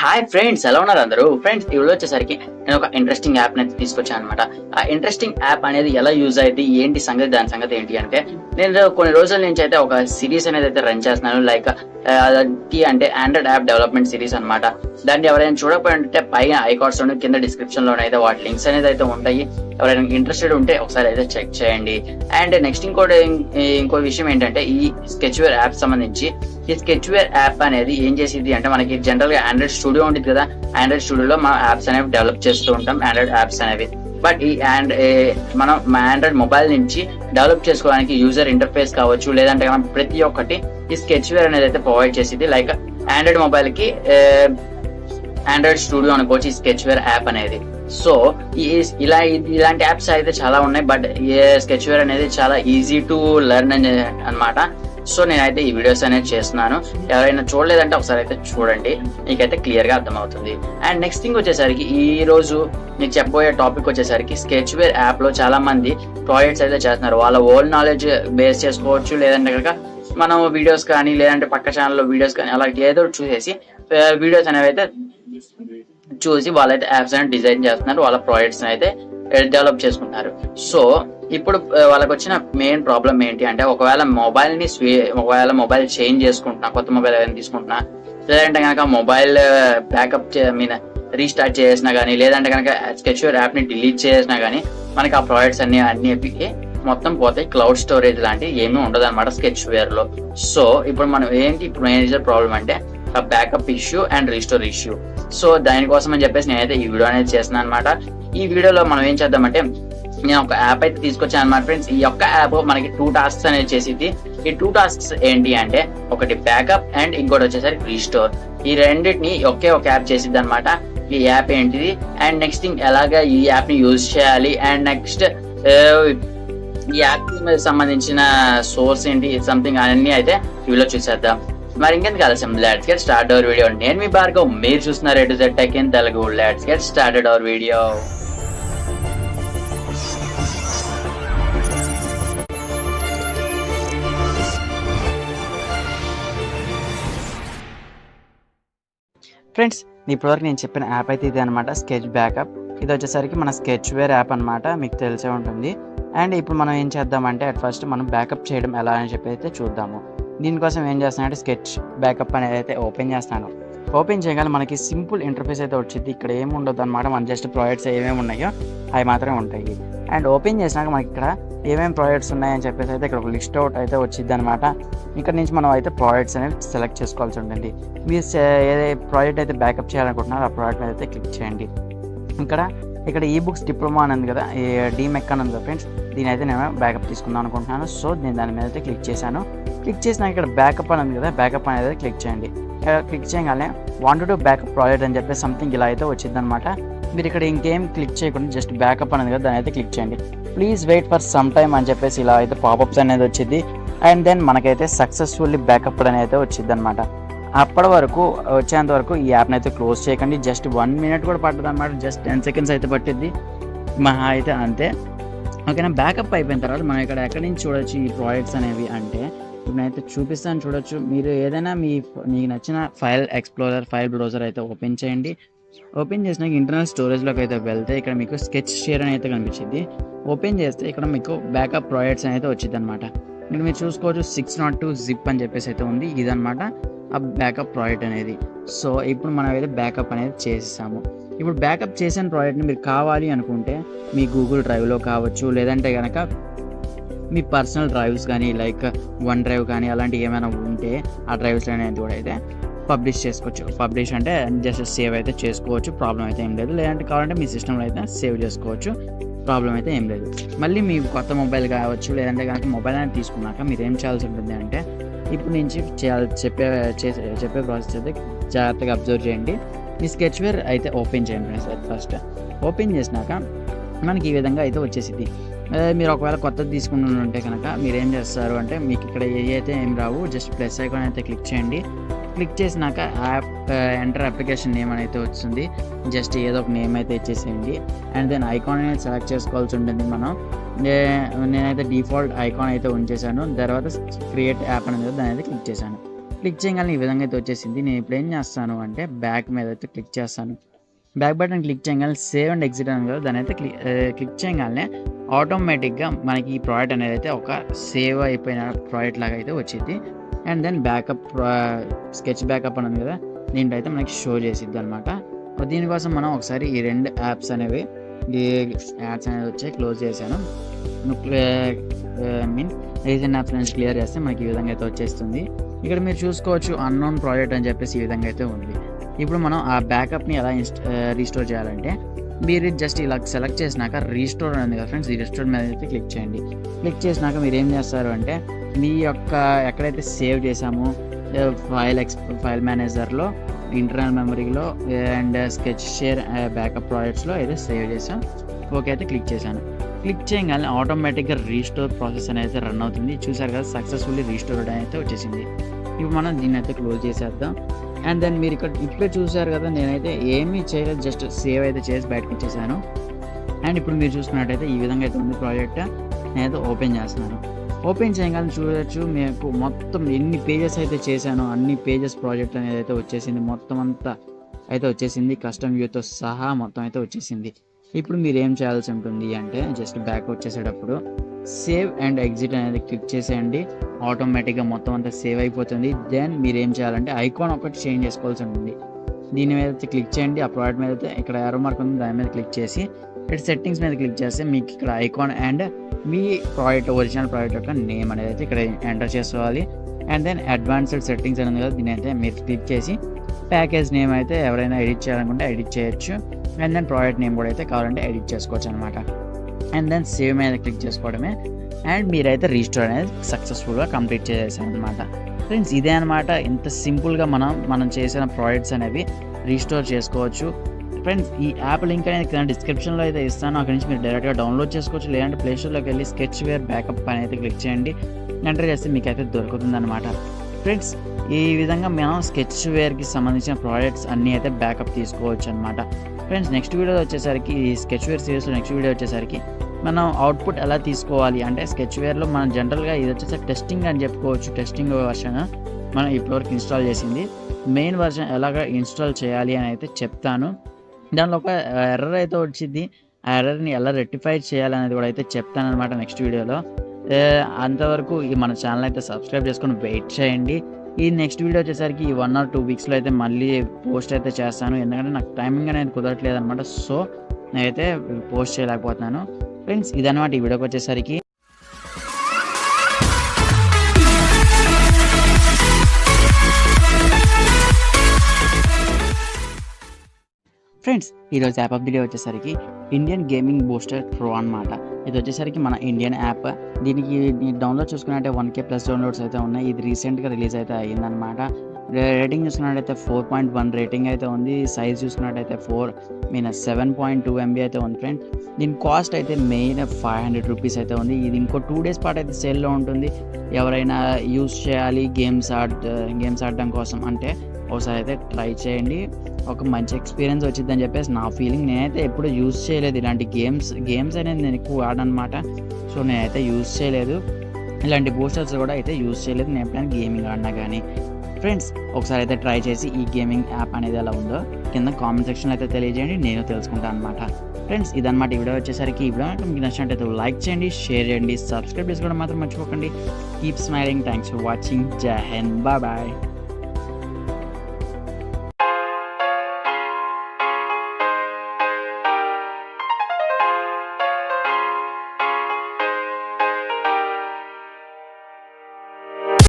Hi friends, ఎలా ఉన్నారు అందరూ? ఫ్రెండ్స్, ఈ వీడియో వచ్చేసరికి నేను ఒక ఇంట్రెస్టింగ్ యాప్ అనేది తీసుకొచ్చాను అనమాట. ఆ ఇంట్రెస్టింగ్ యాప్ అనేది ఎలా యూజ్ అయ్యింది, ఏంటి సంగతి, దాని సంగతి ఏంటి అంటే, నేను కొన్ని రోజుల నుంచి అయితే ఒక సిరీస్ అనేది అయితే రన్ చేస్తున్నాను. లైక్ అంటే ఆండ్రాయిడ్ యాప్ డెవలప్మెంట్ సిరీస్ అనమాట. దాన్ని ఎవరైనా చూడకపోయింటే పైన ఐకార్డ్స్ లోను, కింద డిస్క్రిప్షన్ లోనే అయితే వాటి లింక్స్ అనేది అయితే ఉంటాయి. ఎవరైనా ఇంట్రెస్టెడ్ ఉంటే ఒకసారి అయితే చెక్ చేయండి. అండ్ నెక్స్ట్ ఇంకో విషయం ఏంటంటే, ఈ స్కెచ్వేర్ యాప్ సంబంధించి ఈ స్కెచ్వేర్ యాప్ అనేది ఏం చేసింది అంటే, మనకి జనరల్ గా ఆండ్రాయిడ్ స్టూడియో ఉంటుంది కదా, ఆండ్రాయిడ్ స్టూడియోలో మనం యాప్స్ అనేవి డెవలప్ చేస్తూ ఉంటాం, ఆండ్రాయిడ్ యాప్స్ అనేవి. బట్ ఈ మనం ఆండ్రాయిడ్ మొబైల్ నుంచి డెవలప్ చేసుకోవడానికి యూజర్ ఇంటర్ఫేస్ కావచ్చు, లేదంటే ప్రతి ఒక్కటి ఈ స్కెచ్వేర్ అనేది అయితే ప్రొవైడ్ చేసింది. లైక్ ఆండ్రాయిడ్ మొబైల్ కి ఆండ్రాయిడ్ స్టూడియో అనుకోవచ్చు ఈ స్కెచ్వేర్ యాప్ అనేది. సో ఇలాంటి యాప్స్ అయితే చాలా ఉన్నాయి, బట్ స్కెచ్వేర్ అనేది చాలా ఈజీ టు లెర్న్ అనమాట. సో నేనైతే ఈ వీడియోస్ అనేది చేస్తున్నాను. ఎవరైనా చూడలేదంటే ఒకసారి అయితే చూడండి, మీకైతే క్లియర్ గా అర్థమవుతుంది. అండ్ నెక్స్ట్ థింగ్ వచ్చేసరికి, ఈ రోజు మీకు చెప్పబోయే టాపిక్ వచ్చేసరికి, స్కెచ్వేర్ యాప్ లో చాలా మంది ప్రాజెక్ట్స్ అయితే చేస్తున్నారు. వాళ్ళ ఓల్డ్ నాలెడ్జ్ బేస్ చేసుకోవచ్చు, లేదంటే కనుక మనం వీడియోస్ కానీ, లేదంటే పక్క ఛానల్లో వీడియోస్ కానీ, అలా ఏదో చూసేసి వీడియోస్ అనేవి అయితే చూసి వాళ్ళైతే యాప్స్ అనేది డిజైన్ చేస్తున్నారు, వాళ్ళ ప్రాజెక్ట్స్ అయితే డెవలప్ చేసుకుంటున్నారు. సో ఇప్పుడు వాళ్ళకి వచ్చిన మెయిన్ ప్రాబ్లం ఏంటి అంటే, ఒకవేళ మొబైల్ చేంజ్ చేసుకుంటున్నా, కొత్త మొబైల్ ఏదైనా తీసుకుంటున్నా, లేదంటే కనుక మొబైల్ బ్యాకప్ రీస్టార్ట్ చేసినా కానీ, లేదంటే కనుక స్కెచ్వేర్ యాప్ ని డిలీట్ చేసినా కానీ, మనకి ఆ ప్రాజెక్ట్స్ అన్ని మొత్తం పోతాయి. క్లౌడ్ స్టోరేజ్ లాంటివి ఏమీ ఉండదు అనమాట స్కెచ్వేర్ లో. సో ఇప్పుడు మేజర్ ప్రాబ్లం అంటే backup issue and restore issue. So దానికోసం అని చెప్పేసి నేనైతే ఈ వీడియో అనేది చేస్తున్నాను అనమాట. ఈ వీడియోలో మనం ఏం చేద్దామంటే, నేను ఒక యాప్ అయితే తీసుకొచ్చాను అనమాట ఫ్రెండ్స్. ఈ యొక్క యాప్ మనకి 2 టాస్క్స్ అనేది చేసింది. ఈ 2 టాస్క్స్ ఏంటి అంటే, ఒకటి బ్యాకప్ అండ్ ఇంకోటి వచ్చేసరికి రీస్టోర్. ఈ రెండింటిని ఒకే ఒక యాప్ చేసిద్ది అనమాట. ఈ యాప్ ఏంటిది, అండ్ నెక్స్ట్ థింగ్ ఎలాగా ఈ యాప్ ని యూజ్ చేయాలి, అండ్ నెక్స్ట్ ఈ యాప్ కి సంబంధించిన సోర్స్ ఏంటి, సంథింగ్ అన్ని అయితే వీడియోలో చూసేద్దాం. మరి ఇంకెందుకు ఆలస్యం, let's get start our video. నేను మీ భార్గవ్, మీరు చూస్తున్నారు A to Z Tech in Telugu. Let's get started our video. Friends, ఇప్పటివరకు నేను చెప్పిన యాప్ అయితే ఇది అనమాట, స్కెచ్ బ్యాకప్. ఇది వచ్చేసరికి మన స్కెచ్వేర్ యాప్ అనమాట, మీకు తెలిసే ఉంటుంది. అండ్ ఇప్పుడు మనం ఏం చేద్దామంటే, అట్ ఫస్ట్ మనం బ్యాకప్ చేయడం ఎలా అని చెప్పి అయితే చూద్దాము. దీనికోసం ఏం చేస్తానంటే, స్కెచ్ బ్యాకప్ అనేది అయితే ఓపెన్ చేస్తాను. ఓపెన్ చేయగానే మనకి సింపుల్ ఇంటర్ఫేస్ అయితే వచ్చింది. ఇక్కడ ఏమి ఉండదు అనమాట, మన జస్ట్ ప్రాజెక్ట్స్ ఏమేమి ఉన్నాయో అవి మాత్రమే ఉంటాయి. అండ్ ఓపెన్ చేసినాక మనకి ఇక్కడ ఏమేమి ప్రాజెక్ట్స్ ఉన్నాయని చెప్పేసి అయితే ఇక్కడ ఒక లిస్ట్ అవుట్ అయితే వచ్చింది అనమాట. ఇక్కడ నుంచి మనం అయితే ప్రాజెక్ట్స్ అనేవి సెలెక్ట్ చేసుకోవాల్సి ఉంటుంది. మీరు ఏదైతే ప్రాజెక్ట్ అయితే బ్యాకప్ చేయాలనుకుంటున్నారో ఆ ప్రాజెక్ట్ అయితే క్లిక్ చేయండి. ఇక్కడ ఈ బుక్స్ డిప్లొమా అని ఉంది కదా, డీమెక్ అని ఉంది కదా ఫ్రెండ్స్, దీని అయితే నేను బ్యాకప్ తీసుకుందాం అనుకుంటున్నాను. సో నేను దాని మీద అయితే క్లిక్ చేశాను. క్లిక్ చేసినాక ఇక్కడ బ్యాకప్ అని ఉంది కదా, బ్యాకప్ అనేది క్లిక్ చేయండి. క్లిక్ చేయగానే వాంట్ టు బ్యాకప్ ప్రాజెక్ట్ అని చెప్పి సంథింగ్ ఇలా అయితే వచ్చింది అనమాట. మీరు ఇక్కడ ఇంకేం క్లిక్ చేయకుండా జస్ట్ బ్యాకప్ అనేది కదా, దాని అయితే క్లిక్ చేయండి. Please wait for some time అని చెప్పేసి ఇలా అయితే పాపప్స్ అనేది వచ్చింది. అండ్ దెన్ మనకైతే సక్సెస్ఫుల్లీ బ్యాకప్ అనేది అయితే వచ్చింది అనమాట. అప్పటి వరకు వచ్చేంత వరకు ఈ యాప్ని అయితే క్లోజ్ చేయకండి. జస్ట్ 1 minute కూడా పట్టదు అనమాట, జస్ట్ 10 seconds అయితే పట్టిద్ది మహా అయితే, అంతే. ఓకేనా. బ్యాకప్ అయిపోయిన తర్వాత మనం ఇక్కడ ఎక్కడి నుంచి చూడొచ్చు ఈ ప్రాజెక్ట్స్ అనేవి అంటే, ఇప్పుడు నేనైతే చూపిస్తాను చూడొచ్చు. మీరు ఏదైనా మీకు నచ్చిన ఫైల్ ఎక్స్ప్లోరర్, ఫైల్ బ్రౌజర్ అయితే ఓపెన్ చేయండి. ఓపెన్ చేసినాక ఇంటర్నల్ స్టోరేజ్లోకి అయితే వెళ్తే ఇక్కడ మీకు స్కెచ్ షేర్ అని అయితే కనిపించింది. ఓపెన్ చేస్తే ఇక్కడ మీకు బ్యాకప్ ప్రాజెక్ట్స్ అయితే వచ్చింది అనమాట. ఇక్కడ మీరు చూసుకోవచ్చు 602 zip అని చెప్పేసి అయితే ఉంది. ఇదనమాట ఆ బ్యాకప్ ప్రాజెక్ట్ అనేది. సో ఇప్పుడు మనం అయితే బ్యాకప్ అనేది చేసేసాము. ఇప్పుడు బ్యాకప్ చేసిన ప్రాజెక్ట్ని మీరు కావాలి అనుకుంటే మీ గూగుల్ డ్రైవ్లో కావచ్చు, లేదంటే కనుక మీ పర్సనల్ డ్రైవ్స్ కానీ, లైక్ వన్ డ్రైవ్ కానీ అలాంటివి ఏమైనా ఉంటే ఆ డ్రైవ్స్ అనేది కూడా అయితే పబ్లిష్ చేసుకోవచ్చు. పబ్లిష్ అంటే జస్ట్ సేవ్ అయితే చేసుకోవచ్చు, ప్రాబ్లం అయితే ఏం లేదు. లేదంటే కావాలంటే మీ సిస్టంలో అయితే సేవ్ చేసుకోవచ్చు, ప్రాబ్లం అయితే ఏం లేదు. మళ్ళీ మీ కొత్త మొబైల్ కావచ్చు, లేదంటే కనుక మొబైల్ అనేది తీసుకున్నాక మీరు ఏం చేయాల్సి ఉంటుంది అంటే, ఇప్పుడు నుంచి చెప్పే ప్రాసెస్ అయితే జాగ్రత్తగా అబ్జర్వ్ చేయండి. మీ స్కెచ్వేర్ అయితే ఓపెన్ చేయండి. ఫస్ట్ ఓపెన్ చేసినాక మనకి ఈ విధంగా అయితే వచ్చేసింది. మీరు ఒకవేళ కొత్తది తీసుకుంటుంటే కనుక మీరు ఏం చేస్తారు అంటే, మీకు ఇక్కడ అయితే ఏం రావు, జస్ట్ ప్లస్ ఐకాన్ అయితే క్లిక్ చేయండి. క్లిక్ చేసినాక యాప్ ఎంటర్ అప్లికేషన్ నేమ్ అయితే వస్తుంది. జస్ట్ ఏదో ఒక నేమ్ అయితే ఇచ్చేసేయండి. అండ్ దెన్ ఐకాన్ అనేది సెలెక్ట్ చేసుకోవాల్సి ఉంటుంది మనం. నేనైతే డిఫాల్ట్ ఐకాన్ అయితే ఉంచేసాను. తర్వాత క్రియేట్ యాప్ అనేది దాని అయితే క్లిక్ చేశాను. క్లిక్ చేయగానే ఈ విధంగా అయితే వచ్చేసింది. నేను ఇప్పుడు ఏం చేస్తాను అంటే బ్యాక్ మీద అయితే క్లిక్ చేస్తాను. బ్యాక్ బటన్ క్లిక్ చేయగానే సేవ్ అండ్ ఎగ్జిట్ అని కదా, దాని అయితే క్లిక్ చేయగానే ఆటోమేటిక్గా మనకి ఈ ప్రోడక్ట్ అనేది అయితే ఒక సేవ్ అయిపోయిన ప్రోడక్ట్ లాగా అయితే వచ్చింది. And then backup sketch backup అని ఉంది కదా, దీంట్లో అయితే మనకి షో చేసిద్ది అనమాట. దీనికోసం మనం ఒకసారి ఈ 2 యాప్స్ అనేవి ఈ యాడ్స్ అనేది వచ్చి క్లోజ్ చేశాను. మీన్స్ రీసెంట్ యాప్స్ నుంచి క్లియర్ చేస్తే మనకి ఈ విధంగా అయితే వచ్చేస్తుంది. ఇక్కడ మీరు చూసుకోవచ్చు అన్నోన్ ప్రాజెక్ట్ అని చెప్పేసి ఈ విధంగా అయితే ఉంది. ఇప్పుడు మనం ఆ బ్యాకప్ని ఎలా రీస్టోర్ చేయాలంటే మీరు జస్ట్ ఇలా సెలెక్ట్ చేసినాక రీస్టోర్ అనేది కదా ఫ్రెండ్స్, ఈ రీస్టోర్ మీద అయితే క్లిక్ చేయండి. క్లిక్ చేసినాక మీరు ఏం చేస్తారు అంటే మీ యొక్క ఎక్కడైతే సేవ్ చేసామో ఫైల్ మేనేజర్లో, ఇంటర్నల్ మెమరీలో అండ్ స్కెచ్ షేర్ బ్యాకప్ ప్రాజెక్ట్స్లో అయితే సేవ్ చేసాం. ఓకే అయితే క్లిక్ చేశాను. క్లిక్ చేయగానే ఆటోమేటిక్గా రీస్టోర్ ప్రాసెస్ అనేది రన్ అవుతుంది. చూసారు కదా, సక్సెస్ఫుల్లీ రీస్టోర్డ్ అయితే వచ్చేసింది. ఇప్పుడు మనం దీన్ని అయితే క్లోజ్ చేసేద్దాం. అండ్ దెన్ మీరు ఇక్కడ ఇప్పుడే చూసారు కదా, నేనైతే ఏమీ చేయలేదు, జస్ట్ సేవ్ అయితే చేసి బయటకు ఇచ్చేసాను. అండ్ ఇప్పుడు మీరు చూసుకున్నట్టయితే ఈ విధంగా అయితే ఉంది ప్రాజెక్ట్. నేనైతే ఓపెన్ చేస్తున్నాను. ఓపెన్ చేయగానే చూడొచ్చు మీకు మొత్తం ఎన్ని పేజెస్ అయితే చేశానో అన్ని పేజెస్ ప్రాజెక్ట్ అనేది అయితే వచ్చేసింది. మొత్తం అంతా అయితే వచ్చేసింది, కస్టమ్ వ్యూతో సహా మొత్తం అయితే వచ్చేసింది. ఇప్పుడు మీరు ఏం చేయాల్సి ఉంటుంది అంటే జస్ట్ బ్యాక్ వచ్చేసేటప్పుడు సేవ్ అండ్ ఎగ్జిట్ అనేది క్లిక్ చేసేయండి. ఆటోమేటిక్గా మొత్తం అంతా సేవ్ అయిపోతుంది. దెన్ మీరు ఏం చేయాలంటే ఐకాన్ ఒకటి చేంజ్ చేసుకోవాల్సి ఉంటుంది. దీని మీద అయితే క్లిక్ చేయండి. ఆ ప్రోడక్ట్ మీద అయితే ఇక్కడ యారో మార్క్ ఉంది, దాని మీద క్లిక్ చేసి ఇక్కడ సెట్టింగ్స్ మీద క్లిక్ చేస్తే మీకు ఇక్కడ icon and me project original project యొక్క నేమ్ అనేది అయితే ఇక్కడ ఎంటర్ చేసుకోవాలి. అండ్ దెన్ అడ్వాన్స్డ్ సెట్టింగ్స్ అనేది కదా, దీని అయితే మీరు క్లిక్ చేసి ప్యాకేజ్ నేమ్ అయితే ఎవరైనా ఎడిట్ చేయాలనుకుంటే ఎడిట్ చేయొచ్చు. అండ్ దెన్ ప్రాజెక్ట్ నేమ్ కూడా అయితే కావాలంటే ఎడిట్ చేసుకోవచ్చు అనమాట. అండ్ దెన్ సేవ్ మీద క్లిక్ చేసుకోవడమే. అండ్ మీరైతే రీస్టోర్ అనేది సక్సెస్ఫుల్గా కంప్లీట్ చేసేసారు అనమాట. ఫ్రెండ్స్ ఇదే అనమాట, ఇంత సింపుల్గా మనం చేసిన ప్రాజెక్ట్స్ అనేవి రీస్టోర్ చేసుకోవచ్చు. ఫ్రెండ్స్ ఈ యాప్ లింక్ అనేది కింద డిస్క్రిప్షన్లో అయితే ఇస్తాను, అక్కడి నుంచి మీరు డైరెక్ట్గా డౌన్లోడ్ చేసుకోవచ్చు. లేదంటే ప్లేస్టోర్లోకి వెళ్ళి స్కెచ్వేర్ బ్యాకప్ అని అయితే క్లిక్ చేయండి. ఎంటర్ చేస్తే మీకు అయితే దొరుకుతుంది అనమాట. ఫ్రెండ్స్ ఈ విధంగా మనం స్కెచ్వేర్కి సంబంధించిన ప్రాజెక్ట్స్ అన్నీ అయితే బ్యాకప్ తీసుకోవచ్చు అనమాట. ఫ్రెండ్స్ నెక్స్ట్ వీడియో వచ్చేసరికి ఈ స్కెచ్వేర్ సిరీస్లో నెక్స్ట్ వీడియో వచ్చేసరికి మనం అవుట్పుట్ ఎలా తీసుకోవాలి అంటే స్కెచ్వేర్లో మనం జనరల్గా ఇది వచ్చేసరికి టెస్టింగ్ అని చెప్పుకోవచ్చు. టెస్టింగ్ వర్షన్ మనం ఇప్పటివరకు ఇన్స్టాల్ చేసింది. మెయిన్ వర్షన్ ఎలాగ ఇన్స్టాల్ చేయాలి అని అయితే చెప్తాను. దానిలో ఒక ఎర్రర్ అయితే వచ్చింది, ఆ ఎర్రర్ని ఎలా రెక్టిఫై చేయాలనేది కూడా అయితే చెప్తాను అనమాట నెక్స్ట్ వీడియోలో. అంతవరకు మన ఛానల్ అయితే సబ్స్క్రైబ్ చేసుకొని వెయిట్ చేయండి. ఈ నెక్స్ట్ వీడియో వచ్చేసరికి ఈ 1 or 2 వీక్స్లో అయితే మళ్ళీ పోస్ట్ అయితే చేస్తాను, ఎందుకంటే నాకు టైమింగ్ అనేది కుదరట్లేదు అనమాట. సో నేనైతే పోస్ట్ చేయలేకపోతున్నాను. ఫ్రెండ్స్ ఇదన్నమాట ఈ వీడియోకి వచ్చేసరికి. ఫ్రెండ్స్ ఈరోజు యాప్ ఆఫ్ ది డే వచ్చేసరికి ఇండియన్ గేమింగ్ బూస్టర్ ప్రో అనమాట. ఇది వచ్చేసరికి మన ఇండియన్ యాప్. దీనికి డౌన్లోడ్ చూసుకున్నట్టే 1K+ డౌన్లోడ్స్ అయితే ఉన్నాయి. ఇది రీసెంట్గా రిలీజ్ అయితే అయ్యిందనమాట. రేటింగ్ చూసుకున్నట్టయితే 4.1 రేటింగ్ అయితే ఉంది. సైజ్ చూసుకున్నట్టయితే 7.2 MB అయితే ఉంది ఫ్రెండ్. దీని కాస్ట్ అయితే మెయిన్ 500 రూపీస్ అయితే ఉంది. ఇది ఇంకో 2 days పాటు అయితే సేల్లో ఉంటుంది. ఎవరైనా యూస్ చేయాలి గేమ్స్ ఆడడం కోసం అంటే ఒకసారి అయితే ట్రై చేయండి, ఒక మంచి ఎక్స్పీరియన్స్ వచ్చిందని చెప్పేసి నా ఫీలింగ్. నేనైతే ఎప్పుడు యూజ్ చేయలేదు ఇలాంటి గేమ్స్ అనేది నేను ఎక్కువ ఆడనమాట. సో నేనైతే యూజ్ చేయలేదు, ఇలాంటి బూస్టర్స్ కూడా అయితే యూజ్ చేయలేదు నేను ఎప్పుడైనా గేమింగ్ ఆడినా కానీ. ఫ్రెండ్స్ ఒకసారి అయితే ట్రై చేసి ఈ గేమింగ్ యాప్ అనేది ఎలా ఉందో కింద కామెంట్ సెక్షన్లో అయితే తెలియజేయండి, నేను తెలుసుకుంటాను అనమాట. ఫ్రెండ్స్ ఇదన్నమాట ఈ వీడియో వచ్చేసరికి. ఈ వీడియో మీకు నచ్చినట్టయితే లైక్ చేయండి, షేర్ చేయండి, సబ్స్క్రైబ్ చేసుకోవడం మాత్రం మర్చిపోకండి. Keep smiling. Thanks for watching. జై హింద్. బాయ్.